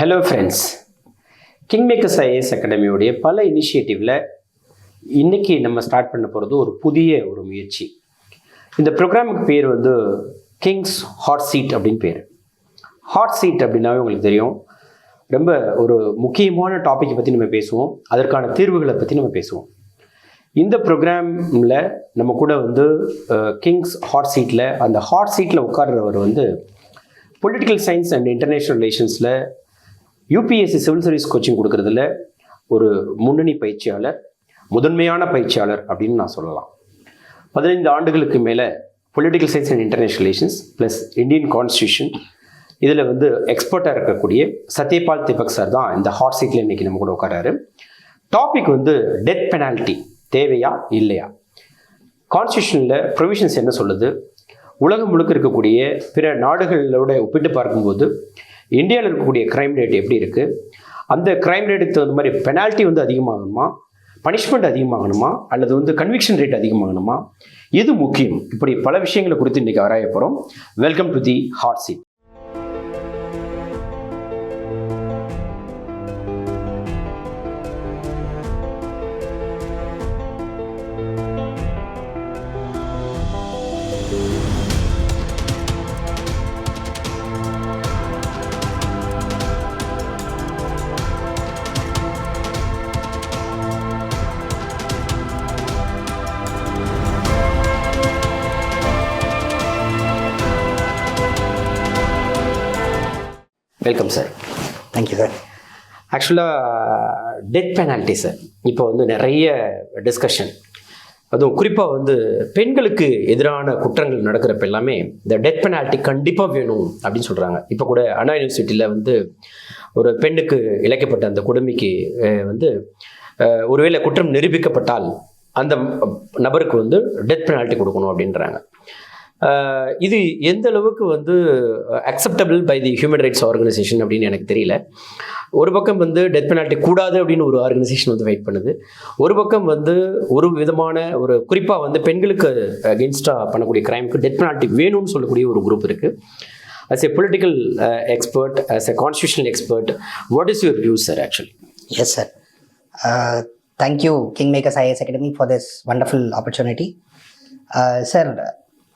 Hello friends, kingmakers IAS அகாடமியோடைய பல இனிஷியேட்டிவில் இன்றைக்கி நம்ம ஸ்டார்ட் பண்ண போகிறது ஒரு புதிய முயற்சி. இந்த ப்ரோக்ராமுக்கு பேர் வந்து கிங்ஸ் ஹாட் சீட் அப்படின்னு பேர். ஹாட் சீட் அப்படின்னாவே உங்களுக்கு தெரியும், ரொம்ப ஒரு முக்கியமான டாப்பிக்கை பற்றி நம்ம பேசுவோம், அதற்கான தீர்வுகளை பற்றி நம்ம பேசுவோம். இந்த ப்ரோக்ராமில் நம்ம கூட வந்து கிங்ஸ் ஹாட் சீட்டில் அந்த ஹாட் சீட்டில் உட்கார்றவர் வந்து பொலிட்டிக்கல் சயின்ஸ் அண்ட் இன்டர்நேஷ்னல் ரிலேஷன்ஸில் யூபிஎஸ்சி சிவில் சர்வீஸ் கோச்சிங் கொடுக்குறதுல ஒரு முன்னணி பயிற்சியாளர், முதன்மையான பயிற்சியாளர் அப்படின்னு நான் சொல்லலாம். 15 ஆண்டுகளுக்கு மேலே political science and international relations plus Indian constitution இதில் வந்து எக்ஸ்பர்ட்டாக இருக்கக்கூடிய சத்யபால் திபக் சார் தான் இந்த ஹாட் சீட்டில் இன்றைக்கி நம்ம கூட உட்காராரு. டாபிக் வந்து டெத் பெனால்ட்டி தேவையா இல்லையா, கான்ஸ்டியூஷனில் ப்ரொவிஷன்ஸ் என்ன சொல்லுது, உலகம் முழுக்க இருக்கக்கூடிய பிற நாடுகளோட ஒப்பிட்டு பார்க்கும்போது இந்தியாவில் இருக்கக்கூடிய க்ரைம் ரேட் எப்படி இருக்குது, அந்த க்ரைம் ரேட்டுக்கு தகுந்த மாதிரி பெனால்ட்டி வந்து அதிகமாகணுமா, பனிஷ்மெண்ட் அதிகமாகணுமா, அல்லது வந்து கன்விக்ஷன் ரேட் அதிகமாகணுமா, எது முக்கியம், இப்படி பல விஷயங்களை குறித்து இன்றைக்கி ஆராய போகிறோம். Welcome to the hot seat. Welcome sir. Thank you sir. ஆக்சுவலாக டெத் பெனால்ட்டி சார் இப்போ வந்து நிறைய டிஸ்கஷன், அதுவும் குறிப்பாக வந்து பெண்களுக்கு எதிரான குற்றங்கள் நடக்கிறப்ப எல்லாமே இந்த டெத் பெனால்ட்டி கண்டிப்பாக வேணும் அப்படின்னு சொல்கிறாங்க. இப்போ கூட அண்ணா யூனிவர்சிட்டியில் வந்து ஒரு பெண்ணுக்கு இழைக்கப்பட்ட அந்த கொடுமைக்கு வந்து ஒருவேளை குற்றம் நிரூபிக்கப்பட்டால் அந்த நபருக்கு வந்து டெத் பெனால்ட்டி கொடுக்கணும் அப்படின்றாங்க. இது எந்த அளவுக்கு வந்து acceptable by the human rights organisation அப்படின்னு எனக்கு தெரியல. ஒரு பக்கம் வந்து டெத் பெனால்ட்டி கூடாது அப்படின்னு ஒரு ஆர்கனைசேஷன் வந்து வெயிட் பண்ணுது, ஒரு பக்கம் வந்து ஒரு விதமான ஒரு குறிப்பாக வந்து பெண்களுக்கு அகென்ஸ்டாக பண்ணக்கூடிய கிரைமுக்கு டெத் பெனால்ட்டி வேணும்னு சொல்லக்கூடிய ஒரு குரூப் இருக்குது. as a political expert, as a constitutional expert, what is your view, sir, actually? Yes, sir. Thank you, Kingmakers IAS Academy, for this wonderful opportunity. Sir,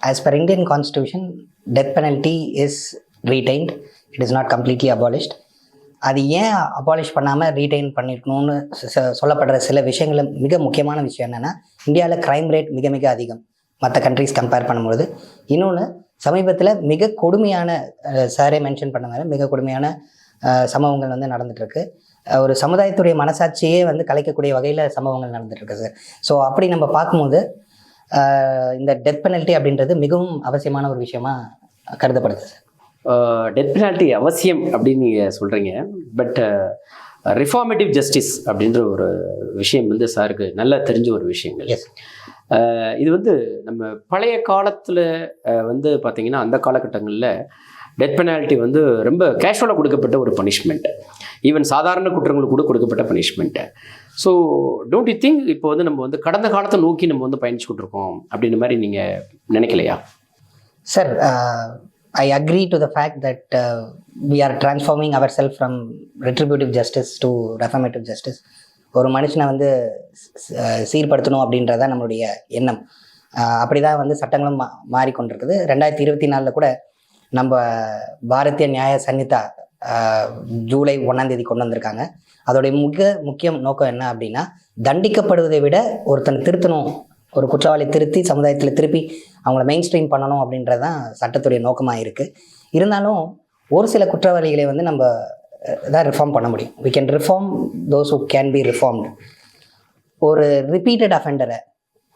as per Indian Constitution, death penalty is retained. It is not completely abolished. அது ஏன் abolish பண்ணாமல் retain பண்ணியிருக்கணும்னு சொல்லப்படுற சில விஷயங்கள், மிக முக்கியமான விஷயம் என்னென்னா, இந்தியாவில் க்ரைம் ரேட் மிக மிக அதிகம் மற்ற கண்ட்ரிஸ் கம்பேர் பண்ணும்போது. இன்னொன்று, சமீபத்தில் மிக கொடுமையான, சாரே மென்ஷன் பண்ண மாதிரி மிக கொடுமையான சம்பவங்கள் வந்து நடந்துகிட்ருக்கு. ஒரு சமுதாயத்துடைய மனசாட்சியே வந்து கலைக்கக்கூடிய வகையில் சம்பவங்கள் நடந்துகிட்ருக்கு சார். ஸோ அப்படி நம்ம பார்க்கும்போது இந்த டெத் பெனல்ட்டி அப்படின்றது மிகவும் அவசியமான ஒரு விஷயமா கருதப்படுது சார். டெத் பெனால்ட்டி அவசியம் அப்படின்னு நீங்கள் சொல்கிறீங்க, பட் ரிஃபார்மேட்டிவ் ஜஸ்டிஸ் அப்படின்ற ஒரு விஷயம் வந்து சாருக்கு நல்லா தெரிஞ்ச ஒரு விஷயங்கள். இது வந்து நம்ம பழைய காலத்தில் வந்து பார்த்திங்கன்னா, அந்த காலகட்டங்களில் டெத் பெனால்ட்டி வந்து ரொம்ப கேஷுவலாக கொடுக்கப்பட்ட ஒரு பனிஷ்மெண்ட், ஈவன் சாதாரண குற்றங்களுக்கு கூட கொடுக்கப்பட்ட punishment. So don't you think இப்போ வந்து நம்ம வந்து கடந்த காலத்தை நோக்கி நம்ம வந்து பயணிச்சுக்கிட்டு இருக்கோம் அப்படின்ற மாதிரி நீங்கள் நினைக்கலையா? Sir, I agree to the fact that we are transforming ourselves from retributive justice to reformative justice. ஒரு மனுஷனை வந்து சீர்படுத்தணும் அப்படின்றதான் நம்மளுடைய எண்ணம். அப்படி தான் வந்து சட்டங்களும் மாறிக்கொண்டிருக்குது. 2024 கூட நம்ம பாரதிய நியாய சன்னிதா ஜூலை 1ஆம் தேதி கொண்டு வந்திருக்காங்க. அதோடைய முக்கிய நோக்கம் என்ன அப்படின்னா, தண்டிக்கப்படுவதை விட ஒருத்தனை திருத்தணும், ஒரு குற்றவாளி திருத்தி சமுதாயத்தில் திருப்பி அவங்கள மெயின் ஸ்ட்ரீம் பண்ணணும் அப்படின்றது தான் சட்டத்துடைய நோக்கமாக இருக்குது. இருந்தாலும் ஒரு சில குற்றவாளிகளை வந்து நம்ம தான் ரிஃபார்ம் பண்ண முடியும். we can reform those who can be reformed. ஒரு ரிப்பீட்டட் அஃபெண்டரை,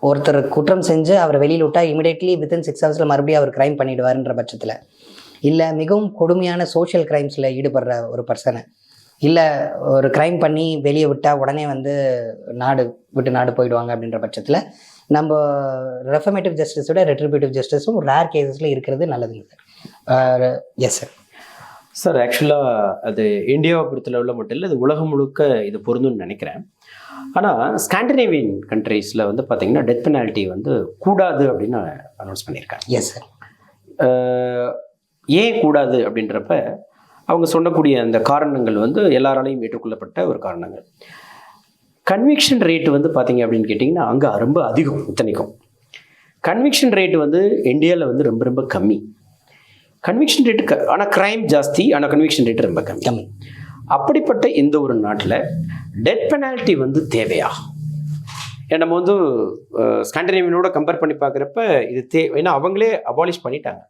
ஒருத்தர் குற்றம் செஞ்சு அவரை வெளியில் விட்டால் இமீடியட்லி வித்தின் 6 ஹவர்ஸில் மறுபடியும் அவர் க்ரைம் பண்ணிவிடுவார்ன்ற பட்சத்தில், இல்லை மிகவும் கொடுமையான சோஷியல் க்ரைம்ஸில் ஈடுபடுற ஒரு பர்சனை, இல்லை ஒரு க்ரைம் பண்ணி வெளியே விட்டால் உடனே வந்து நாடு போயிடுவாங்க அப்படின்ற பட்சத்தில், நம்ம ரெஃபர்மேட்டிவ் ஜஸ்டிஸோட ரெட்ரிபியூட்டிவ் ஜஸ்டிஸும் ரேர் கேசஸில் இருக்கிறது நல்லதுங்க சார். Yes sir. சார், ஆக்சுவலாக அது இந்தியாவை பொறுத்தளவில் மட்டும் இல்லை, அது உலகம் முழுக்க இது பொருந்தும்னு நினைக்கிறேன். ஆனால் ஸ்காண்டினேவியன் கண்ட்ரீஸில் வந்து பார்த்திங்கன்னா டெத் பெனால்ட்டி வந்து கூடாது அப்படின்னு அனௌன்ஸ் பண்ணியிருக்காங்க. Yes sir. ஏன் கூடாது அப்படின்றப்ப அவங்க சொல்லக்கூடிய அந்த காரணங்கள் வந்து எல்லாராலையும் ஏற்றுக்கொள்ளப்பட்ட ஒரு காரணங்கள். கன்விக்ஷன் ரேட்டு வந்து பார்த்தீங்க அப்படின்னு கேட்டிங்கன்னா அங்கே ரொம்ப அதிகம். இத்தனைக்கும் கன்விக்ஷன் ரேட்டு வந்து இந்தியாவில் வந்து ரொம்ப ரொம்ப கம்மி. கன்விக்ஷன் ரேட்டு ஆனால் க்ரைம் ஜாஸ்தி, ஆனால் கன்விக்ஷன் ரேட்டு ரொம்ப கம்மி. அப்படிப்பட்ட இந்த ஒரு நாட்டில் டெத் பெனால்ட்டி வந்து தேவையா? ஏன்னா நம்ம வந்து ஸ்காண்டினேவியனோட கம்பேர் பண்ணி பார்க்குறப்ப இது ஏன்னா அவங்களே அபாலிஷ் பண்ணிட்டாங்க.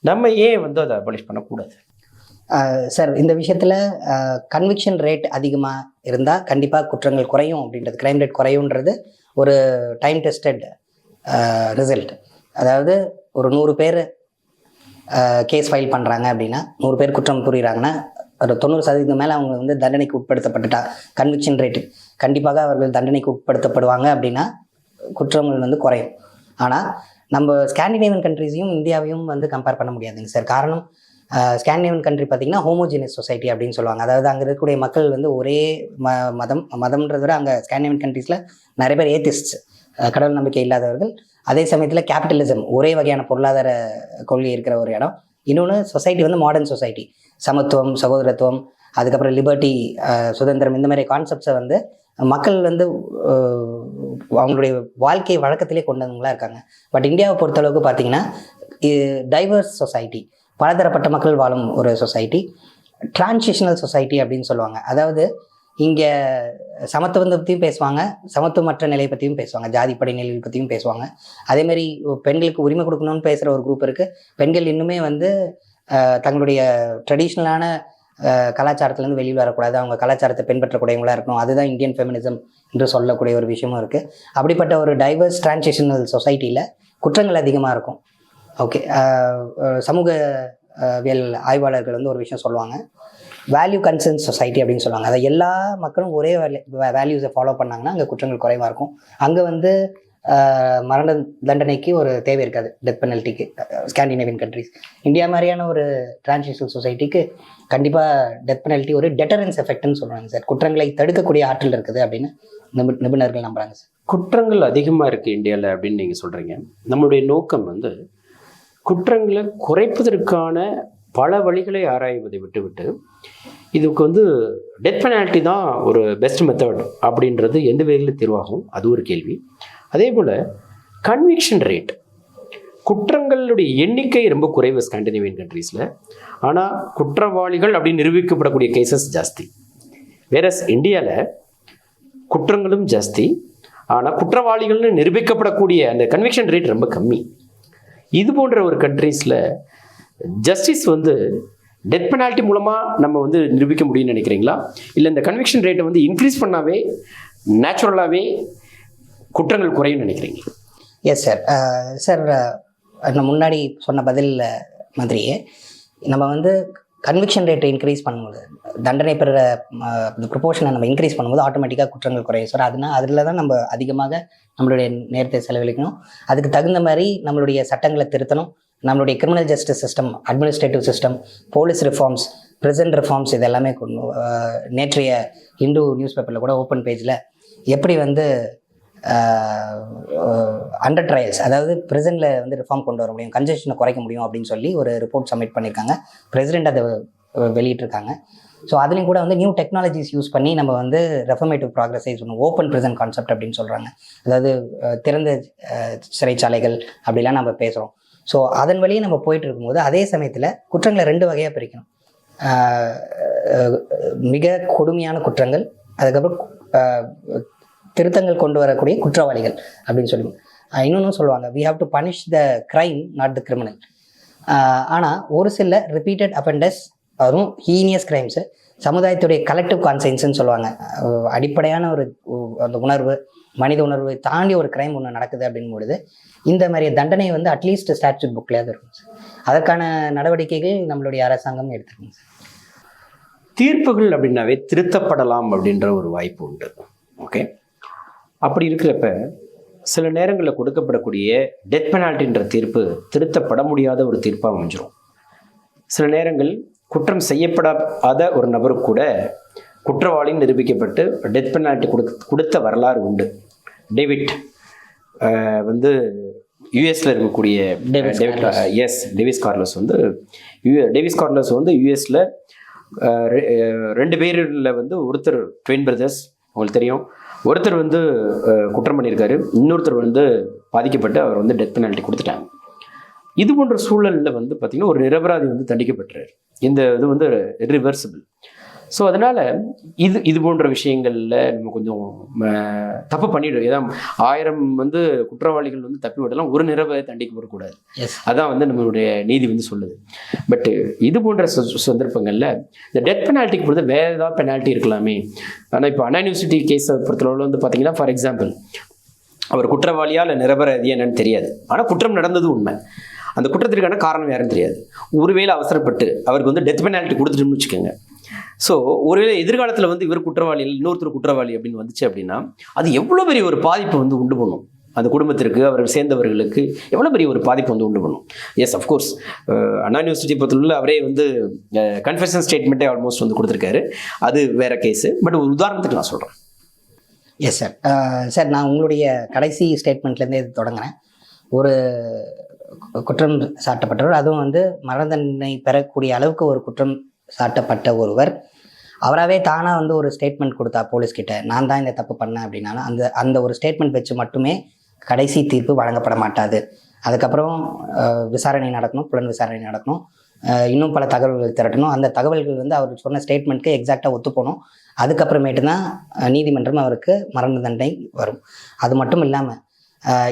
நம்ம ஏன் வந்து அதை அபாலிஷ் பண்ணக்கூடாது? சார், இந்த விஷயத்தில் கன்விக்ஷன் ரேட் அதிகமாக இருந்தால் கண்டிப்பாக குற்றங்கள் குறையும் அப்படின்றது, க்ரைம் ரேட் குறையுன்றது ஒரு டைம் டெஸ்டட் ரிசல்ட். அதாவது ஒரு 100 பேர் கேஸ் ஃபைல் பண்ணுறாங்க அப்படின்னா, 100 பேர் குற்றம் புரிகிறாங்கன்னா ஒரு 90% மேலே அவங்க வந்து தண்டனைக்கு உட்படுத்தப்பட்டுட்டா கன்விக்ஷன் ரேட்டு கண்டிப்பாக அவர்கள் தண்டனைக்கு உட்படுத்தப்படுவாங்க அப்படின்னா குற்றங்கள் வந்து குறையும். ஆனால் நம்ம ஸ்காண்டினேவியன் கண்ட்ரிஸையும் இந்தியாவையும் வந்து கம்பேர் பண்ண முடியாதுங்க சார். காரணம், ஸ்காண்டினேவியன் கண்ட்ரி பார்த்திங்கன்னா ஹோமோஜினியஸ் சொசைட்டி அப்படின்னு சொல்லுவாங்க. அதாவது அங்கே இருக்கக்கூடிய மக்கள் வந்து ஒரே மதம்ன்றத விட அங்கே ஸ்காண்டினேவியன் கண்ட்ரீஸில் நிறைய பேர் ஏத்திஸ்ட்ஸ், கடவுள் நம்பிக்கை இல்லாதவர்கள். அதே சமயத்தில் கேபிட்டலிசம், ஒரே வகையான பொருளாதார கொள்கை இருக்கிற ஒரு இடம். இன்னொன்று சொசைட்டி வந்து மாடர்ன் சொசைட்டி, சமத்துவம், சகோதரத்துவம், அதுக்கப்புறம் லிபர்ட்டி, சுதந்திரம், இந்த மாதிரி கான்செப்ட்ஸை வந்து மக்கள் வந்து அவங்களுடைய வாழ்க்கை வழக்கத்திலே கொண்டவங்களா இருக்காங்க. பட் இந்தியாவை பொறுத்தளவுக்கு பார்த்தீங்கன்னா டைவர்ஸ் சொசைட்டி, பலதரப்பட்ட மக்கள் வாழும் ஒரு சொசைட்டி, டிரான்சிஷனல் சொசைட்டி அப்படின்னு சொல்லுவாங்க. அதாவது இங்கே சமத்துவத்தை பற்றியும் பேசுவாங்க, சமத்துவமற்ற நிலையை பற்றியும் பேசுவாங்க, ஜாதிப்படை நிலை பற்றியும் பேசுவாங்க. அதேமாதிரி பெண்களுக்கு உரிமை கொடுக்கணும்னு பேசுகிற ஒரு குரூப் இருக்குது. பெண்கள் இன்னுமே வந்து தங்களுடைய ட்ரெடிஷ்னலான கலாச்சாரத்துலேருந்து வெளியில் வரக்கூடாது, அவங்க கலாச்சாரத்தை பின்பற்றக்கூடியவங்களாக இருக்கணும், அதுதான் இந்தியன் ஃபெமினிசம் என்று சொல்லக்கூடிய ஒரு விஷயமும் இருக்குது. அப்படிப்பட்ட ஒரு டைவர்ஸ் டிரான்சிஷனல் சொசைட்டியில் குற்றங்கள் அதிகமாக இருக்கும். ஓகே, சமூகவியல் ஆய்வாளர்கள் வந்து ஒரு விஷயம் சொல்லுவாங்க, வேல்யூ கன்சர்ன் சொசைட்டி அப்படின்னு சொல்லுவாங்க. அதை எல்லா மக்களும் ஒரே வேல்யூஸை ஃபாலோ பண்ணாங்கன்னா அங்கே குற்றங்கள் குறைவாக இருக்கும். அங்கே வந்து மரண தண்டனைக்கு ஒரு தேவை இருக்காது, டெத் பெனல்ட்டிக்கு. ஸ்காண்டினேவியன் கண்ட்ரிஸ், இந்தியா மாதிரியான ஒரு டிரான்சிஷனல் சொசைட்டிக்கு கண்டிப்பாக டெத் பெனல்ட்டி ஒரு டெட்டரன்ஸ் எஃபெக்ட்னு சொல்கிறாங்க சார். குற்றங்களை தடுக்கக்கூடிய ஆற்றல் இருக்குது அப்படின்னு நிபுணர்கள் நம்புறாங்க சார். குற்றங்கள் அதிகமாக இருக்குது இந்தியாவில் அப்படின்னு நீங்கள் சொல்கிறீங்க. நம்மளுடைய நோக்கம் வந்து குற்றங்களை குறைப்பதற்கான பல வழிகளை ஆராய்வதை விட்டுவிட்டு இதுக்கு வந்து டெத் பெனால்ட்டி தான் ஒரு பெஸ்ட் மெத்தட் அப்படின்றது எந்த வகையில் தீர்வாகும், அது ஒரு கேள்வி. அதே போல் கன்விக்ஷன் ரேட், குற்றங்களுடைய எண்ணிக்கை ரொம்ப குறைவு ஸ்காண்டினேவியன் கண்ட்ரீஸில், ஆனால் குற்றவாளிகள் அப்படின்னு நிரூபிக்கப்படக்கூடிய கேசஸ் ஜாஸ்தி. வேறஸ் இந்தியாவில் குற்றங்களும் ஜாஸ்தி, ஆனால் குற்றவாளிகள்னு நிரூபிக்கப்படக்கூடிய அந்த கன்விக்ஷன் ரேட் ரொம்ப கம்மி. இது போன்ற ஒரு கண்ட்ரீஸில் ஜஸ்டிஸ் வந்து டெத் பெனால்ட்டி மூலமாக நம்ம வந்து நிரூபிக்க முடியும்னு நினைக்கிறீங்களா? இல்லை இந்த கன்விக்ஷன் ரேட்டை வந்து இன்க்ரீஸ் பண்ணாவே நேச்சுரலாகவே குற்றங்கள் குறையும்னு நினைக்கிறீங்க? Yes sir. சார், நான் முன்னாடி சொன்ன பதில் மாதிரியே நம்ம வந்து கன்விக்ஷன் ரேட்டை இன்க்ரீஸ் பண்ணும்போது, தண்டனை பெற ப்ரொபோர்ஷனை நம்ம இன்க்ரீஸ் பண்ணும்போது ஆட்டோமேட்டிக்காக குற்றங்கள் குறையும் சார். அதில் தான் நம்ம அதிகமாக நம்மளுடைய நேரத்தை செலவழிக்கணும். அதுக்கு தகுந்த மாதிரி நம்மளுடைய சட்டங்களை திருத்தணும். நம்மளுடைய criminal justice system, administrative system, police reforms, prison reforms, இது எல்லாமே நேற்றைய ஹிந்து நியூஸ் பேப்பரில் கூட ஓப்பன் பேஜில் எப்படி வந்து அண்டர் ட்ரையல்ஸ், அதாவது ப்ரெசென்ட்டில் வந்து ரிஃபார்ம் கொண்டு வர முடியும், கன்ஜெஷனை குறைக்க முடியும் அப்படின்னு சொல்லி ஒரு ரிப்போர்ட் சப்மிட் பண்ணியிருக்காங்க. பிரசிடென்ட் அதை வெளியிட்டிருக்காங்க. ஸோ அதுலேயும் கூட வந்து நியூ டெக்னாலஜிஸ் யூஸ் பண்ணி நம்ம வந்து ரெஃபர்மேட்டிவ் ப்ராக்ரஸை சொல்லணும். ஓப்பன் ப்ரிசன் கான்செப்ட் அப்படின்னு சொல்கிறாங்க. அதாவது திறந்த சிறைச்சாலைகள் அப்படிலாம் நம்ம பேசுகிறோம். ஸோ அதன் வழியே நம்ம போயிட்டு இருக்கும்போது அதே சமயத்தில் குற்றங்களை 2 வகையாக பிரிக்கணும். மிக கொடுமையான குற்றங்கள், அதுக்கப்புறம் திருத்தங்கள் கொண்டு வரக்கூடிய குற்றவாளிகள் அப்படின்னு சொல்லி இன்னொன்றும் சொல்லுவாங்க, we have to punish the crime not the criminal. ஆனால் ஒரு சில ரிப்பீட்டட் அஃபெண்டர்ஸ், அதுவும் ஹீனியஸ் கிரைம்ஸு, சமுதாயத்துடைய கலெக்டிவ் கான்சைன்ஸ்ன்னு சொல்லுவாங்க. அடிப்படையான ஒரு அந்த உணர்வு, மனித உணர்வு தாண்டி ஒரு கிரைம் ஒன்று நடக்குது அப்படின்பொழுது இந்த மாதிரி தண்டனை வந்து அட்லீஸ்ட் ஸ்டாட்யூட் புக்லேயாவது இருக்கும் சார். அதற்கான நடவடிக்கைகள் நம்மளுடைய அரசாங்கம் எடுத்துக்கணும் சார். தீர்ப்புகள் அப்படின்னாவே திருத்தப்படலாம் அப்படின்ற ஒரு வாய்ப்பு உண்டு. ஓகே, அப்படி இருக்கிறப்ப சில நேரங்களில் கொடுக்கப்படக்கூடிய டெத் பெனால்ட்டின்ற தீர்ப்பு திருத்தப்பட முடியாத ஒரு தீர்ப்பாக அமைஞ்சிரும். சில நேரங்கள் குற்றம் செய்யப்படாத ஒரு நபருக்கு கூட குற்றவாளின்னு நிரூபிக்கப்பட்டு டெத் பெனால்ட்டி கொடுத்த வரலாறு உண்டு. டேவிட் வந்து யூஎஸில் இருக்கக்கூடிய டேவிஸ் கார்லோஸ் வந்து யூஎஸில் 2 பேரில் வந்து ஒருத்தர் ட்வின் பிரதர்ஸ் உங்களுக்கு தெரியும், ஒருத்தர் வந்து குற்றம் பண்ணியிருக்காரு, இன்னொருத்தர் வந்து பாதிக்கப்பட்டு அவர் வந்து டெத் பெனால்ட்டி கொடுத்துட்டாங்க. இது போன்ற சூழலில் வந்து பார்த்திங்கன்னா ஒரு நிரபராதி வந்து தண்டிக்கப்பட்டுறாரு. இந்த இது வந்து இர்ரிவர்சிபிள். ஸோ அதனால் இது போன்ற விஷயங்களில் நம்ம கொஞ்சம் தப்பு பண்ணிவிடும். ஏதாவது 1000 வந்து குற்றவாளிகள் வந்து தப்பி விடலாம், ஒரு நிரபராதி தண்டிக்கப்படக்கூடாது. அதான் வந்து நம்மளுடைய நீதி வந்து சொல்லுது. பட்டு இது போன்ற சந்தர்ப்பங்களில் இந்த டெத் பெனால்ட்டிக்கு பொறுத்த வேறு ஏதாவது பெனால்ட்டி இருக்கலாமே. ஆனால் இப்போ அண்ணா யூனிவர்சிட்டி கேஸை பொறுத்தளவில் வந்து பார்த்திங்கன்னா, ஃபார் எக்ஸாம்பிள், அவர் குற்றவாளியா இல்லை நிரபராதியா என்னன்னு தெரியாது, ஆனால் குற்றம் நடந்தது உண்மை. அந்த குற்றத்திற்கான காரணம் யாருன்னு தெரியாது. ஒருவேளை அவசரப்பட்டு அவருக்கு வந்து டெத் பெனால்ட்டி கொடுத்துட்டுன்னு வச்சுக்கோங்க. ஸோ ஒருவேளை எதிர்காலத்தில் வந்து இவர் குற்றவாளி இன்னொருத்தர் குற்றவாளி அப்படின்னு வந்துச்சு அப்படின்னா அது எவ்வளோ பெரிய ஒரு பாதிப்பை வந்து உண்டு பண்ணும் அந்த குடும்பத்திற்கு, அவர் சேர்ந்தவர்களுக்கு எவ்வளோ பெரிய ஒரு பாதிப்பு வந்து உண்டு பண்ணும். எஸ், அஃப்கோர்ஸ் அண்ணா யூனிவர்சிட்டி பொறுத்தவரை அவரே வந்து கன்ஃபெஷன் ஸ்டேட்மெண்ட்டே ஆல்மோஸ்ட் வந்து கொடுத்துருக்காரு. அது வேற கேஸு. பட் ஒரு உதாரணத்துக்கு நான் சொல்கிறேன். Yes sir. சார், நான் உங்களுடைய கடைசி ஸ்டேட்மெண்ட்லேருந்தே இது தொடங்குறேன். ஒரு குற்றம் சாட்டப்பட்டவர், அதுவும் வந்து மரண தண்டனை பெறக்கூடிய அளவுக்கு ஒரு குற்றம் சாட்டப்பட்ட ஒருவர் அவராகவே தானாக வந்து ஒரு ஸ்டேட்மெண்ட் கொடுத்தா போலீஸ்கிட்ட, நான் தான் இந்த தப்பு பண்ணேன் அப்படின்னாலும் அந்த ஒரு ஸ்டேட்மெண்ட் வச்சு மட்டுமே கடைசி தீர்ப்பு வழங்கப்பட மாட்டாது. அதுக்கப்புறம் விசாரணை நடக்கணும், புலன் விசாரணை நடக்கணும், இன்னும் பல தகவல்கள் திரட்டணும். அந்த தகவல்கள் வந்து அவர் சொன்ன ஸ்டேட்மெண்ட்க்கு எக்ஸாக்டாக ஒத்து போகணும். அதுக்கப்புறமேட்டு தான் நீதிமன்றம் அவருக்கு மரண தண்டனை வரும். அது மட்டும் இல்லாமல்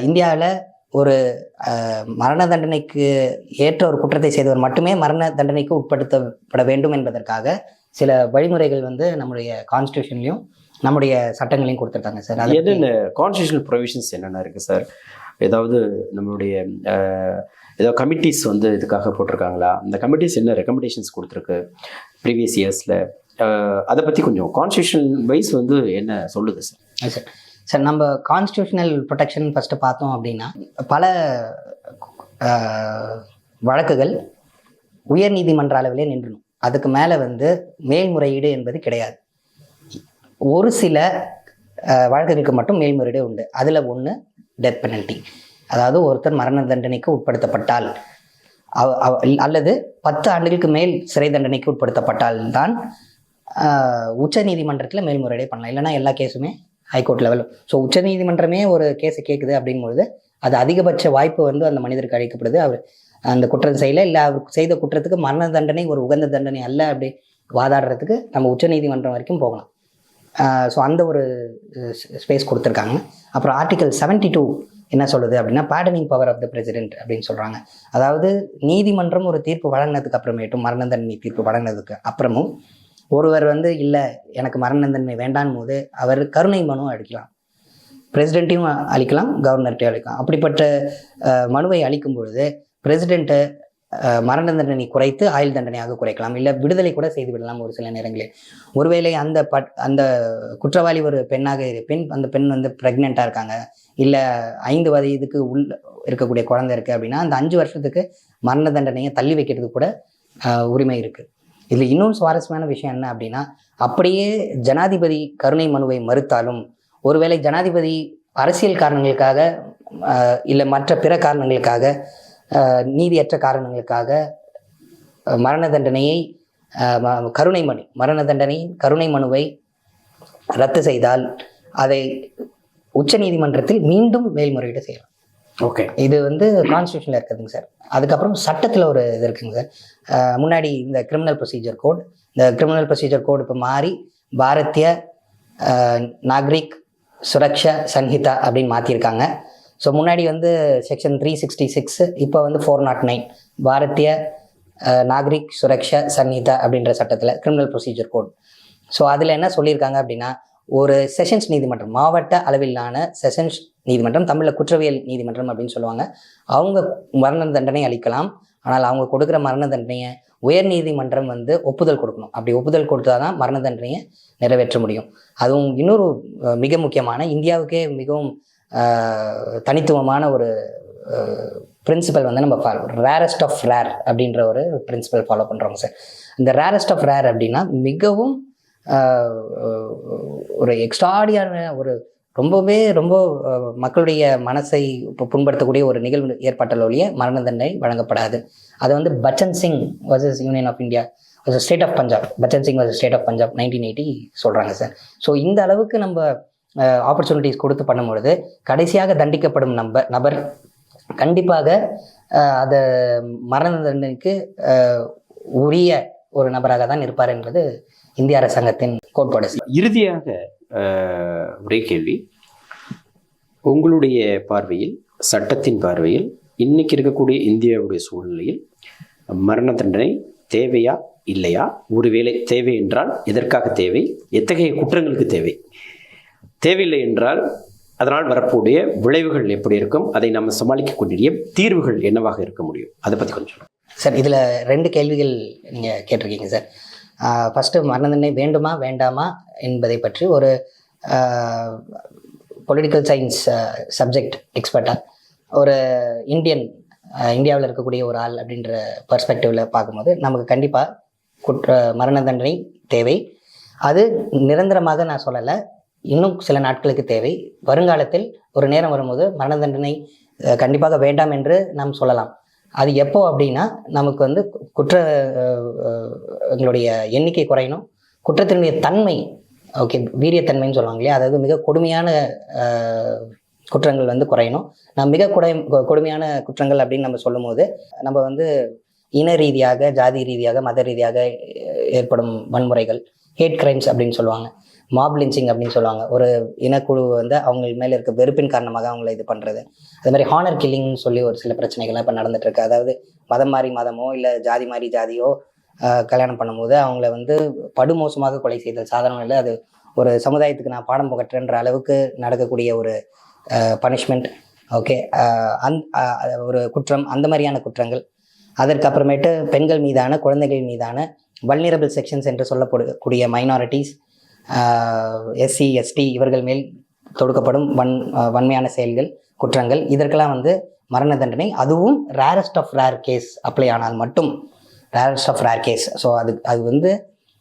இந்தியாவில் ஒரு மரண தண்டனைக்கு ஏற்ற ஒரு குற்றத்தை செய்தவர் மட்டுமே மரண தண்டனைக்கு உட்படுத்தப்பட வேண்டும் என்பதற்காக சில வழிமுறைகள் வந்து நம்முடைய கான்ஸ்டியூஷன்லையும் நம்முடைய சட்டங்களையும் கொடுத்துருக்காங்க சார். அது என்னென்ன கான்ஸ்டியூஷனல் ப்ரொவிஷன்ஸ் என்னென்ன இருக்குது சார்? ஏதாவது நம்மளுடைய ஏதாவது கமிட்டிஸ் வந்து இதுக்காக போட்டிருக்காங்களா? அந்த கமிட்டிஸ் என்ன ரெக்கமெண்டேஷன்ஸ் கொடுத்துருக்கு ப்ரீவியஸ் இயர்ஸில்? அதை பற்றி கொஞ்சம் கான்ஸ்டியூஷனல் வைஸ் வந்து என்ன சொல்லுது சார்? சார் சார் நம்ம கான்ஸ்டியூஷனல் ப்ரொடெக்ஷன் ஃபஸ்ட்டு பார்த்தோம் அப்படின்னா, பல வழக்குகள் உயர் நீதிமன்ற அளவிலே நின்றணும். அதுக்கு மேலே வந்து மேல்முறையீடு என்பது கிடையாது. ஒரு சில வழக்குகளுக்கு மட்டும் மேல்முறையீடு உண்டு. அதில் ஒன்று டெத் பெனல்ட்டி. அதாவது ஒருத்தர் மரண தண்டனைக்கு உட்படுத்தப்பட்டால் அல்லது 10 ஆண்டுகளுக்கு மேல் சிறை தண்டனைக்கு உட்படுத்தப்பட்டால் தான் உச்ச நீதிமன்றத்தில் மேல்முறையீடே பண்ணலாம். இல்லைன்னா எல்லா கேஸுமே ஹைகோர்ட் லெவல். ஸோ உச்ச நீதிமன்றமே ஒரு கேஸை கேட்குது அப்படிங்கும்பொழுது அது அதிகபட்ச வாய்ப்பு வந்து அந்த மனிதருக்கு அளிக்கப்படுது. அவர் அந்த குற்றம் செய்யலை, இல்லை அவர் செய்த குற்றத்துக்கு மரண தண்டனை ஒரு உகந்த தண்டனை அல்ல அப்படி வாதாடுறதுக்கு நம்ம உச்ச நீதிமன்றம் வரைக்கும் போகலாம். ஸோ அந்த ஒரு ஸ்பேஸ் கொடுத்துருக்காங்க. அப்புறம் ஆர்டிகல் 72 என்ன சொல்லுது அப்படின்னா, pardoning power of the president அப்படின்னு சொல்கிறாங்க. அதாவது நீதிமன்றம் ஒரு தீர்ப்பு வழங்கினதுக்கு அப்புறமேட்டும், மரண தண்டனை தீர்ப்பு வழங்கினதுக்கு அப்புறமும் ஒருவர் வந்து இல்லை எனக்கு மரண தண்டனை வேண்டான் போது அவர் கருணை மனு அளிக்கலாம். பிரசிடென்ட்டையும் அளிக்கலாம், கவர்னர்ட்டையும் அளிக்கலாம். அப்படிப்பட்ட மனுவை அளிக்கும் பொழுது பிரசிடென்ட்டை மரண தண்டனை குறைத்து ஆயுள் தண்டனையாக குறைக்கலாம், இல்லை விடுதலை கூட செய்து விடலாம் ஒரு சில நேரங்களில். ஒருவேளை அந்த குற்றவாளி ஒரு அந்த பெண் வந்து ப்ரெக்னெண்ட்டாக இருக்காங்க, இல்லை 5 வயதுக்கு இருக்கக்கூடிய குழந்தை இருக்குது அப்படின்னா அந்த 5 வருஷத்துக்கு மரண தண்டனையை தள்ளி வைக்கிறதுக்கு கூட உரிமை இருக்குது. இதில் இன்னும் சுவாரஸ்யமான விஷயம் என்ன அப்படின்னா, அப்படியே ஜனாதிபதி கருணை மனுவை மறுத்தாலும், ஒருவேளை ஜனாதிபதி அரசியல் காரணங்களுக்காக இல்லை மற்ற பிற காரணங்களுக்காக, நீதியற்ற காரணங்களுக்காக மரண தண்டனையை கருணை மனுவை ரத்து செய்தால் அதை உச்ச நீதிமன்றத்தில் மீண்டும் மேல்முறையீடு செய்யலாம். ஓகே, இது வந்து கான்ஸ்டியூஷனில் இருக்குதுங்க சார். அதுக்கப்புறம் சட்டத்தில் ஒரு இது இருக்குங்க சார். முன்னாடி இந்த கிரிமினல் ப்ரொசீஜர் கோட் இப்போ மாறி பாரதிய நாகரிக் சுரக்ஷா சன்ஹிதா அப்படின்னு மாற்றிருக்காங்க. ஸோ முன்னாடி வந்து செக்ஷன் 366, இப்போ வந்து 409 பாரதிய நாகரிக் சுரக்ஷா சன்ஹிதா அப்படின்ற சட்டத்தில் கிரிமினல் ப்ரொசீஜர் கோட். ஸோ அதில் என்ன சொல்லியிருக்காங்க அப்படின்னா, ஒரு செஷன்ஸ் நீதிமன்றம், மாவட்ட அளவிலான செஷன்ஸ் நீதிமன்றம், தமிழில் குற்றவியல் நீதிமன்றம் அப்படின்னு சொல்லுவாங்க, அவங்க மரண தண்டனை அளிக்கலாம். ஆனால் அவங்க கொடுக்குற மரண தண்டனையை உயர் நீதிமன்றம் வந்து ஒப்புதல் கொடுக்கணும். அப்படி ஒப்புதல் கொடுத்தா தான் மரண தண்டனையை நிறைவேற்ற முடியும். அதுவும் இன்னொரு மிக முக்கியமான, இந்தியாவுக்கே மிகவும் தனித்துவமான ஒரு பிரின்சிபல் வந்து நம்ம ரேரஸ்ட் ஆஃப் ரேர் அப்படின்ற ஒரு பிரின்சிபல் ஃபாலோ பண்ணுறோங்க சார். இந்த ரேரஸ்ட் ஆஃப் ரேர் அப்படின்னா மிகவும் ஒரு எக்ஸ்ட்ராடினரியான ஒரு ரொம்ப மக்களுடைய மனசை புண்படுத்தக்கூடிய ஒரு நிகழ்வு ஏற்பட்டால் ஒழிய மரண தண்டனை வழங்கப்படாது. அது வந்து Bachan Singh versus union of India state of Punjab, Bachan Singh was state of Punjab 1980 சொல்கிறாங்க சார். ஸோ இந்த அளவுக்கு நம்ம ஆப்பர்ச்சுனிட்டிஸ் கொடுத்து பண்ணும்பொழுது கடைசியாக தண்டிக்கப்படும் நபர் கண்டிப்பாக அதை மரண தண்டனைக்கு உரிய ஒரு நபராக தான் இருப்பார் என்பது இந்திய அரசாங்கத்தின் கோட்பாடு. இறுதியாக ஒரே கேள்வி, உங்களுடைய பார்வையில், சட்டத்தின் பார்வையில், இன்னைக்கு இருக்கக்கூடிய இந்தியாவுடைய சூழ்நிலையில் மரண தண்டனை தேவையா இல்லையா? ஒருவேளை தேவை என்றால் எதற்காக தேவை? எத்தகைய குற்றங்களுக்கு தேவை? தேவையில்லை என்றால் அதனால் வரக்கூடிய விளைவுகள் எப்படி இருக்கும்? அதை நம்ம சமாளிக்கக்கூடிய தீர்வுகள் என்னவாக இருக்க முடியும்? அதை பற்றி கொஞ்சம் சொல்லுங்கள் சார். இதில் 2 கேள்விகள் நீங்கள் கேட்டிருக்கீங்க சார். ஃபஸ்ட்டு மரண தண்டனை வேண்டுமா வேண்டாமா என்பதை பற்றி ஒரு பொலிட்டிக்கல் சயின்ஸ் சப்ஜெக்ட் எக்ஸ்பர்ட்டாக ஒரு இந்தியாவில் இருக்கக்கூடிய ஒரு ஆள் அப்படின்ற பர்ஸ்பெக்டிவில் பார்க்கும்போது நமக்கு கண்டிப்பாக மரண தண்டனை தேவை. அது நிரந்தரமாக நான் சொல்லலை, இன்னும் சில நாட்களுக்கு தேவை. வருங்காலத்தில் ஒரு நேரம் வரும்போது மரண தண்டனை கண்டிப்பாக வேண்டாம் என்று நாம் சொல்லலாம். அது எப்போ அப்படின்னா, நமக்கு வந்து எங்களுடைய எண்ணிக்கை குறையணும், குற்றத்தினுடைய தன்மை, ஓகே, வீரியத்தன்மைன்னு சொல்லுவாங்க இல்லையா, அதாவது மிக கொடுமையான குற்றங்கள் வந்து குறையணும். மிக கொடுமையான குற்றங்கள் அப்படின்னு நம்ம சொல்லும் போது நம்ம வந்து இன ரீதியாக, ஜாதி ரீதியாக, மத ரீதியாக ஏற்படும் வன்முறைகள், ஹேட் கிரைம்ஸ் அப்படின்னு சொல்லுவாங்க, மாப் லிஞ்சிங் அப்படின்னு சொல்லுவாங்க. ஒரு இனக்குழு வந்து அவங்க மேலே இருக்க வெறுப்பின் காரணமாக அவங்கள இது பண்ணுறது. அதே மாதிரி ஹானர் கில்லிங்னு சொல்லி ஒரு சில பிரச்சனைகள்லாம் இப்போ நடந்துட்டு இருக்கு. அதாவது மதம் மாறி மதமோ இல்லை ஜாதி மாறி ஜாதியோ கல்யாணம் பண்ணும்போது அவங்கள வந்து படுமோசமாக கொலை செய்தல் சாதாரணம் இல்லை, அது ஒரு சமுதாயத்துக்கு நான் பாடம் புகட்டுறன்ற அளவுக்கு நடக்கக்கூடிய ஒரு பனிஷ்மெண்ட். ஓகே, ஒரு குற்றம், அந்த மாதிரியான குற்றங்கள். அதற்கப்புறமேட்டு பெண்கள் மீதான, குழந்தைகள் மீதான வல்னரபிள் செக்ஷன்ஸ் என்று சொல்லப்படக்கூடிய மைனாரிட்டிஸ், எஸ்சி எஸ்டி இவர்கள் மேல் தொடுக்கப்படும் வன்மையான செயல்கள், குற்றங்கள், இதற்கெல்லாம் வந்து மரண தண்டனை. அதுவும் rarest of rare case apply ஆனால் மட்டும், rarest of rare case. So அது வந்து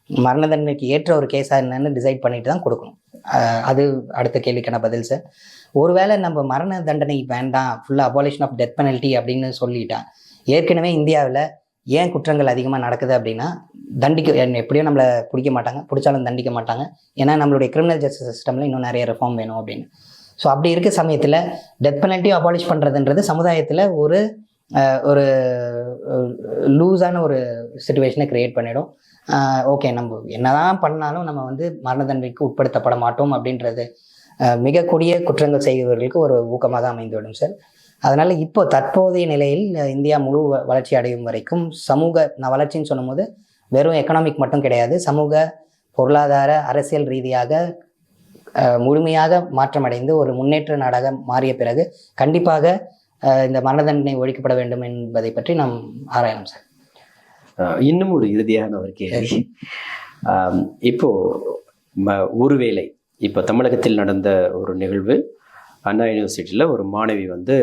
மரண தண்டனைக்கு ஏற்ற ஒரு கேஸாக என்னன்னு டிசைட் பண்ணிட்டு தான் கொடுக்கணும். அது அடுத்த கேள்விக்கான பதில் சார். ஒருவேளை நம்ம மரண தண்டனை வேண்டாம், ஃபுல்லாக அபாலிஷன் ஆஃப் டெத் பெனல்ட்டி அப்படின்னு சொல்லிட்டா, ஏற்கனவே இந்தியாவில் ஏன் குற்றங்கள் அதிகமாக நடக்குது அப்படின்னா, எப்படியும் நம்மளை பிடிக்க மாட்டாங்க, பிடிச்சாலும் தண்டிக்க மாட்டாங்க. ஏன்னா நம்மளுடைய கிரிமினல் ஜஸ்டிஸ் சிஸ்டமில் இன்னும் நிறைய ரிஃபார்ம் வேணும் அப்படின்னு. ஸோ அப்படி இருக்க சமயத்தில் டெத் பெனல்ட்டியும் அபாலிஷ் பண்ணுறதுன்றது சமுதாயத்தில் ஒரு லூஸான ஒரு சிச்சுவேஷனை கிரியேட் பண்ணிடும். ஓகே, நம்ம என்னதான் பண்ணாலும் நம்ம வந்து மரண தண்டனைக்கு உட்படுத்தப்பட மாட்டோம் அப்படின்றது மிக கூடிய குற்றங்கள் செய்கிறவர்களுக்கு ஒரு ஊக்கமாக அமைந்துவிடும் சார். அதனால் இப்போ தற்போதைய நிலையில் இந்தியா முழு வளர்ச்சி அடையும் வரைக்கும் நான் வளர்ச்சின்னு சொல்லும்போது வெறும் எக்கனாமிக் மட்டும் கிடையாது, சமூக, பொருளாதார, அரசியல் ரீதியாக முழுமையாக மாற்றமடைந்து ஒரு முன்னேற்ற நாடாக மாறிய பிறகு கண்டிப்பாக இந்த மரண தண்டனை ஒழிக்கப்பட வேண்டும் என்பதை பற்றி நாம் ஆராயணும் சார். இன்னும் ஒரு இறுதியான ஒரு கேள்வி, இப்போ ஒருவேளை இப்போ தமிழகத்தில் நடந்த ஒரு நிகழ்வு, அண்ணா யூனிவர்சிட்டியில் ஒரு மாணவி வந்து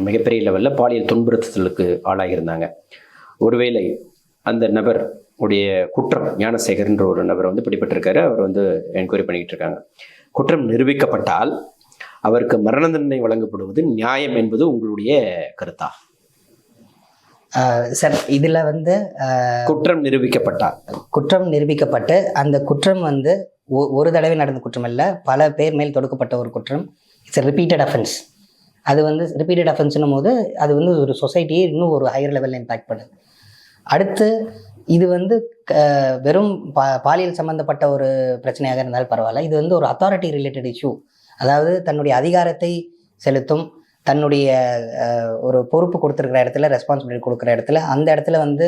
மிகப்பெரிய லெவலில் பாலியல் துன்புறுத்தலுக்கு ஆளாகியிருந்தாங்க. ஒருவேளை அந்த நபர் உடைய குற்றம், ஞானசேகர்ன்ற ஒரு நபர் வந்து பிடிபட்டிருக்காரு, அவர் வந்து என்கொயரி பண்ணிக்கிட்டு இருக்காங்க. குற்றம் நிரூபிக்கப்பட்டால் அவருக்கு மரண தண்டனை வழங்கப்படுவது நியாயம் என்பது உங்களுடைய கருத்தா? சார், இதில் வந்து குற்றம் நிரூபிக்கப்பட்டு அந்த குற்றம் வந்து ஒரு தடவை நடந்த குற்றம் இல்லை, பல பேர் மேல் தொடுக்கப்பட்ட ஒரு குற்றம். It's repeated offence. அது வந்து ரிப்பீட்டட் அஃபென்ஸ்னும் போது அது வந்து ஒரு சொசைட்டியை இன்னும் ஒரு ஹையர் லெவலில் இம்பேக்ட் பண்ணுது. அடுத்து இது வந்து வெறும் பாலியல் சம்மந்தப்பட்ட ஒரு பிரச்சனையாக இருந்தாலும் பரவாயில்ல, இது வந்து ஒரு அத்தாரிட்டி ரிலேட்டட் இஷ்யூ. அதாவது தன்னுடைய அதிகாரத்தை செலுத்தும், தன்னுடைய ஒரு பொறுப்பு கொடுத்துருக்கிற இடத்துல, ரெஸ்பான்சிபிலிட்டி கொடுக்குற இடத்துல, அந்த இடத்துல வந்து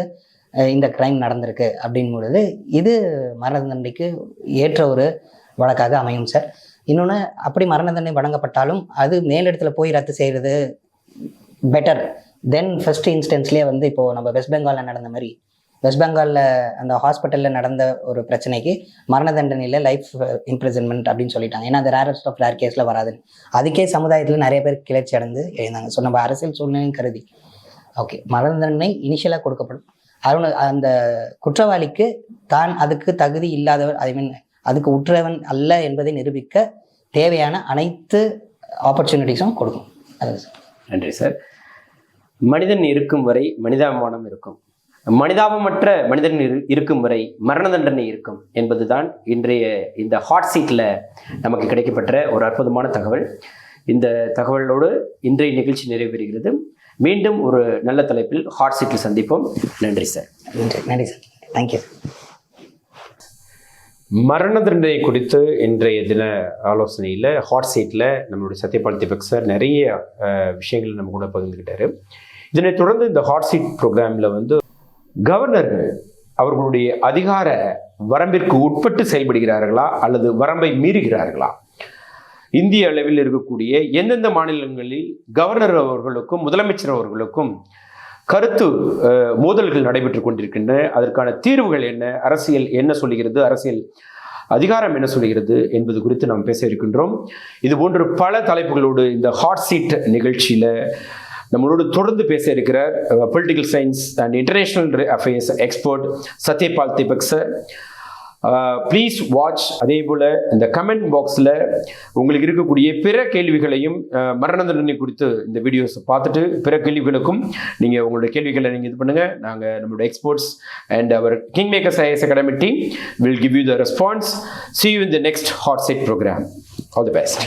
இந்த கிரைம் நடந்திருக்கு அப்படின் பொழுது இது மரண தண்டனைக்கு ஏற்ற ஒரு வழக்காக அமையும் சார். இன்னொன்று, அப்படி மரண தண்டனை வழங்கப்பட்டாலும் அது மேலிடத்துல போய் ரத்து செய்கிறது பெட்டர் தென் ஃபர்ஸ்ட் இன்ஸ்டன்ஸ்லேயே வந்து இப்போது நம்ம வெஸ்ட் பெங்காலில் நடந்த மாதிரி, வெஸ்ட் பெங்காலில் அந்த ஹாஸ்பிட்டலில் நடந்த ஒரு பிரச்சனைக்கு மரண தண்டனையில் லைஃப் இம்ப்ரிசன்மெண்ட் அப்படின்னு சொல்லிட்டாங்க. ஏன்னா அது ரேரஸ்ட் ஆஃப் ரேர் கேஸில் வராதுன்னு. அதுக்கே சமுதாயத்தில் நிறைய பேர் கிளர்ச்சி அடைந்து எழுந்தாங்க. ஸோ நம்ம அரசியல் சூழ்நிலையும் கருதி ஓகே, மரண தண்டனை இனிஷியலாக கொடுக்கப்படும். அந்த குற்றவாளிக்கு தான் அதுக்கு தகுதி இல்லாதவர், ஐ மீன் அதுக்கு உற்றவன் அல்ல என்பதை நிரூபிக்க தேவையான அனைத்து ஆப்பர்ச்சுனிட்டிஸும் கொடுக்கும். அது சார். நன்றி சார். மனிதன் இருக்கும் வரை மனிதாபிமானம் இருக்கும். மனிதாபமற்ற மனிதன் இருக்கும் வரை மரண தண்டனை இருக்கும் என்பதுதான் இன்றைய இந்த ஹாட் சீட்டில் நமக்கு கிடைக்கப்பட்ட ஒரு அற்புதமான தகவல். இந்த தகவலோடு இன்றைய நிகழ்ச்சி நிறைவேறுகிறது. மீண்டும் ஒரு நல்ல தலைப்பில் ஹாட் சீட்டில் சந்திப்போம். நன்றி சார். நன்றி சார். தேங்க்யூ. மரண தண்டனை குறித்து இன்றைய தின ஆலோசனையில் ஹாட் சீட்டில் நம்மளுடைய சத்யபால் தீபக் சார் நிறைய விஷயங்கள் நம்ம கூட பகிர்ந்துக்கிட்டாரு. இதனைத் தொடர்ந்து இந்த ஹாட் சீட் ப்ரோக்ராமில் வந்து கவர்னர்கள் அவர்களுடைய அதிகார வரம்பிற்கு உட்பட்டு செயல்படுகிறார்களா அல்லது வரம்பை மீறுகிறார்களா, இந்திய அளவில் இருக்கக்கூடிய எந்தெந்த மாநிலங்களில் கவர்னர் அவர்களுக்கும் முதலமைச்சர் அவர்களுக்கும் கருத்து மோதல்கள் நடைபெற்று கொண்டிருக்கின்றன, அதற்கான தீர்வுகள் என்ன, அரசியல் என்ன சொல்லுகிறது, அரசியல் அதிகாரம் என்ன சொல்லுகிறது என்பது குறித்து நாம் பேச இருக்கின்றோம். இது போன்று பல தலைப்புகளோடு இந்த ஹாட் சீட் நிகழ்ச்சியில் நம்மளோடு தொடர்ந்து பேச இருக்கிறார் political science and international affairs expert Satyapal Deepak sir. Please watch. அதே போல் இந்த கமெண்ட் பாக்ஸில் உங்களுக்கு இருக்கக்கூடிய பிற கேள்விகளையும் மரண தண்டனை குறித்து இந்த வீடியோஸை பார்த்துட்டு பிற கேள்விகளுக்கும் நீங்கள் உங்களுடைய கேள்விகளை நீங்கள் இது பண்ணுங்கள். நாங்கள் நம்மளுடைய experts and our king makers IAS academy team will give you the response. See you in the next hot seat program. All the best.